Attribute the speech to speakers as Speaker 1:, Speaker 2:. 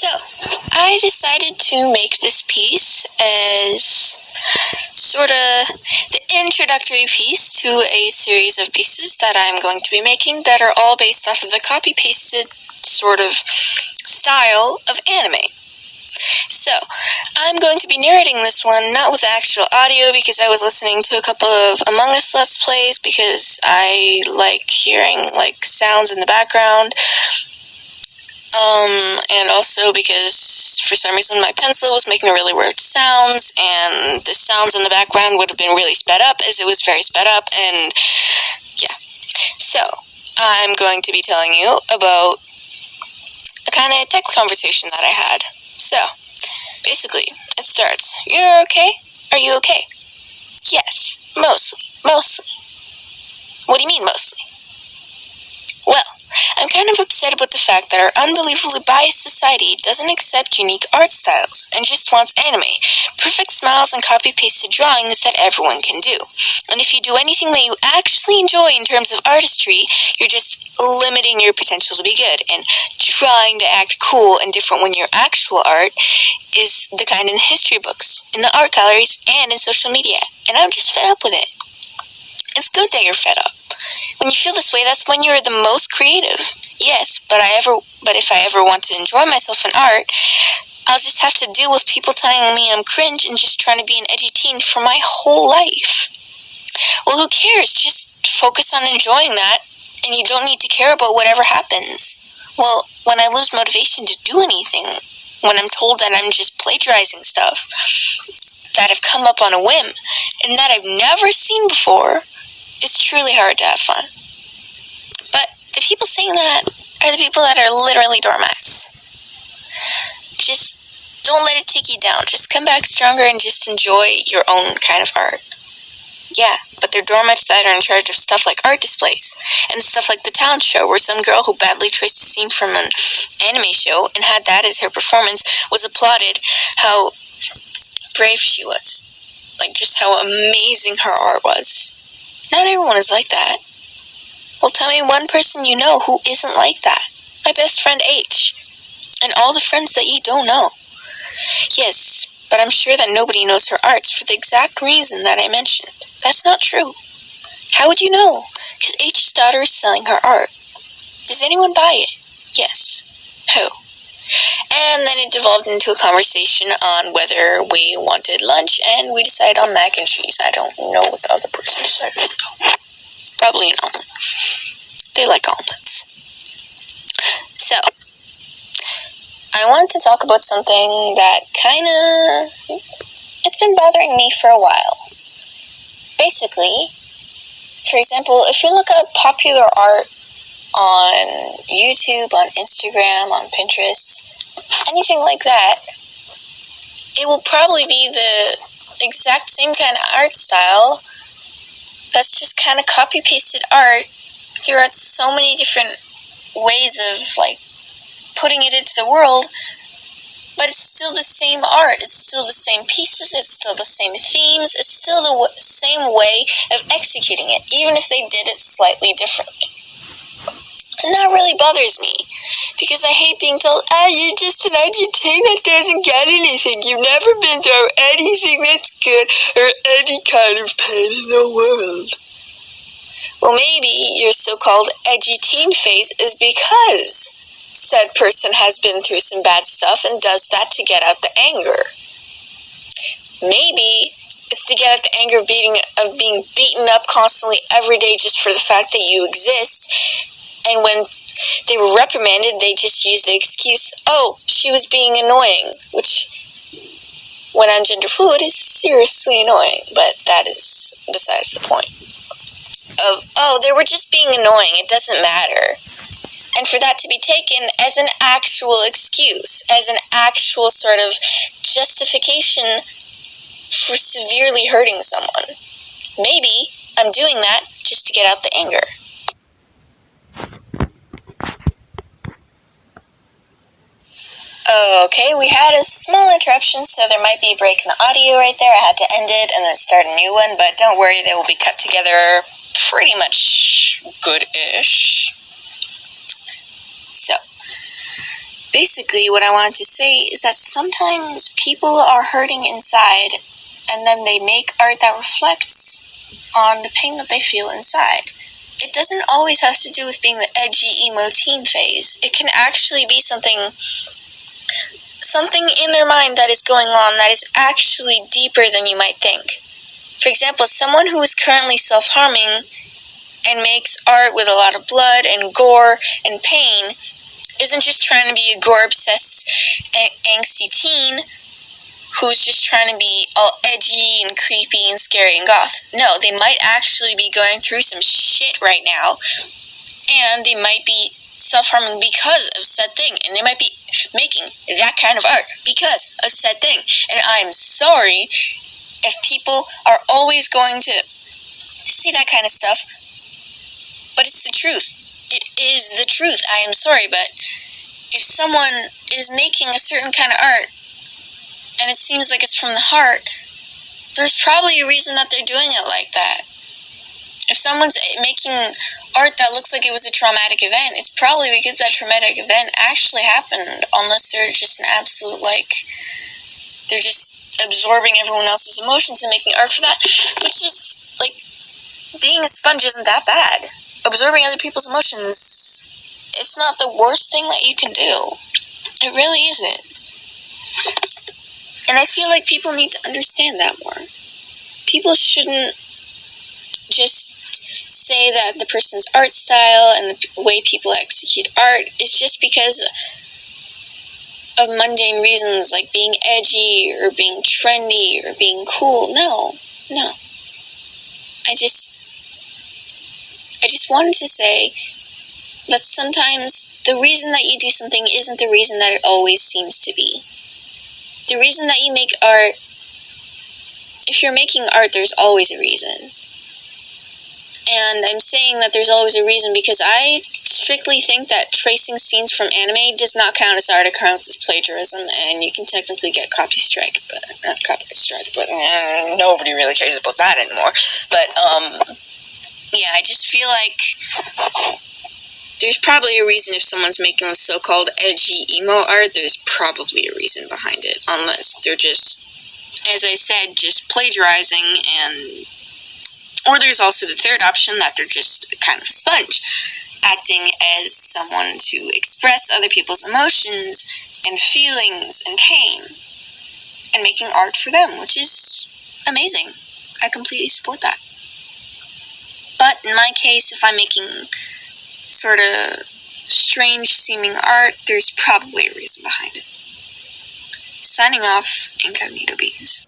Speaker 1: So, I decided to make this piece as sort of the introductory piece to a series of pieces that I'm going to be making that are all based off of the copy-pasted sort of style of anime. So, I'm going to be narrating this one, not with actual audio, because I was listening to a couple of Among Us Let's Plays, because I like hearing, sounds in the background, and also because, for some reason, my pencil was making really weird sounds, and the sounds in the background would have been really sped up, as it was very sped up, and yeah. So, I'm going to be telling you about a kind of text conversation that I had. So, basically, it starts, "You're okay? Are you okay?" "Yes, mostly. What do you mean, mostly?" "Well, I'm kind of upset about the fact that our unbelievably biased society doesn't accept unique art styles and just wants anime, perfect smiles and copy-pasted drawings that everyone can do. And if you do anything that you actually enjoy in terms of artistry, you're just limiting your potential to be good and trying to act cool and different when your actual art is the kind in the history books, in the art galleries, and in social media. And I'm just fed up with it." "It's good that you're fed up. When you feel this way, that's when you're the most creative. Yes, but if I ever want to enjoy myself in art, I'll just have to deal with people telling me I'm cringe and just trying to be an edgy teen for my whole life." "Well, who cares? Just focus on enjoying that, and you don't need to care about whatever happens." "Well, when I lose motivation to do anything, when I'm told that I'm just plagiarizing stuff that have come up on a whim and that I've never seen before, it's truly hard to have fun. But the people saying that are the people that are literally doormats. Just don't let it take you down. Just come back stronger and just enjoy your own kind of art." "Yeah, but they're doormats that are in charge of stuff like art displays, and stuff like the talent show where some girl who badly traced a scene from an anime show and had that as her performance was applauded how brave she was. Just how amazing her art was. Not everyone is like that." "Well, tell me one person you know who isn't like that." "My best friend H. And all the friends that you don't know." "Yes, but I'm sure that nobody knows her arts for the exact reason that I mentioned." "That's not true." "How would you know?" "Because H's daughter is selling her art." "Does anyone buy it?" "Yes." "Who?" And then it devolved into a conversation on whether we wanted lunch, and we decided on mac and cheese. I don't know what the other person decided. Probably an omelet. They like omelets. So, I want to talk about something that it's been bothering me for a while. Basically, for example, if you look up popular art on YouTube, on Instagram, on Pinterest, anything like that, it will probably be the exact same kind of art style that's just kind of copy-pasted art throughout so many different ways of, putting it into the world, but it's still the same art, it's still the same pieces, it's still the same themes, it's still the same way of executing it, even if they did it slightly differently. And that really bothers me, because I hate being told, "You're just an edgy teen that doesn't get anything. You've never been through anything that's good or any kind of pain in the world." Well, maybe your so-called edgy teen phase is because said person has been through some bad stuff and does that to get out the anger. Maybe it's to get out the anger of being beaten up constantly every day just for the fact that you exist. And when they were reprimanded, they just used the excuse, "Oh, she was being annoying," which, when I'm gender fluid, is seriously annoying, but that is besides the point. They were just being annoying, it doesn't matter. And for that to be taken as an actual excuse, as an actual sort of justification for severely hurting someone. Maybe I'm doing that just to get out the anger. Okay, we had a small interruption, so there might be a break in the audio right there. I had to end it and then start a new one, but don't worry, they will be cut together pretty much good-ish. So, Basically, what I wanted to say is that sometimes people are hurting inside, and then they make art that reflects on the pain that they feel inside. It doesn't always have to do with being the edgy emo teen phase. It can actually be something in their mind that is going on that is actually deeper than you might think. For example, someone who is currently self-harming and makes art with a lot of blood and gore and pain isn't just trying to be a gore-obsessed, angsty teen who's just trying to be all edgy and creepy and scary and goth. No, they might actually be going through some shit right now, and they might be self-harming because of said thing, and they might be making that kind of art because of said thing. And I'm sorry if people are always going to say that kind of stuff, but it's the truth. It is the truth. I am sorry, but if someone is making a certain kind of art and it seems like it's from the heart, there's probably a reason that they're doing it like that. If someone's making art that looks like it was a traumatic event, it's probably because that traumatic event actually happened, unless they're just an absolute, they're just absorbing everyone else's emotions and making art for that, which is, being a sponge isn't that bad. Absorbing other people's emotions, it's not the worst thing that you can do. It really isn't. And I feel like people need to understand that more. People shouldn't just say that the person's art style and the way people execute art is just because of mundane reasons like being edgy or being trendy or being cool. No. I just wanted to say that sometimes the reason that you do something isn't the reason that it always seems to be. The reason that you make art, if you're making art, there's always a reason. And I'm saying that there's always a reason because I strictly think that tracing scenes from anime does not count as art. It counts as plagiarism, and you can technically get copyright strike, but nobody really cares about that anymore. But, yeah, I just feel like there's probably a reason if someone's making the so-called edgy emo art, there's probably a reason behind it, unless they're just, as I said, just plagiarizing, or there's also the third option that they're just kind of a sponge, acting as someone to express other people's emotions and feelings and pain, and making art for them, which is amazing. I completely support that. But in my case, if I'm making sort of strange-seeming art, there's probably a reason behind it. Signing off, Incognito Beans.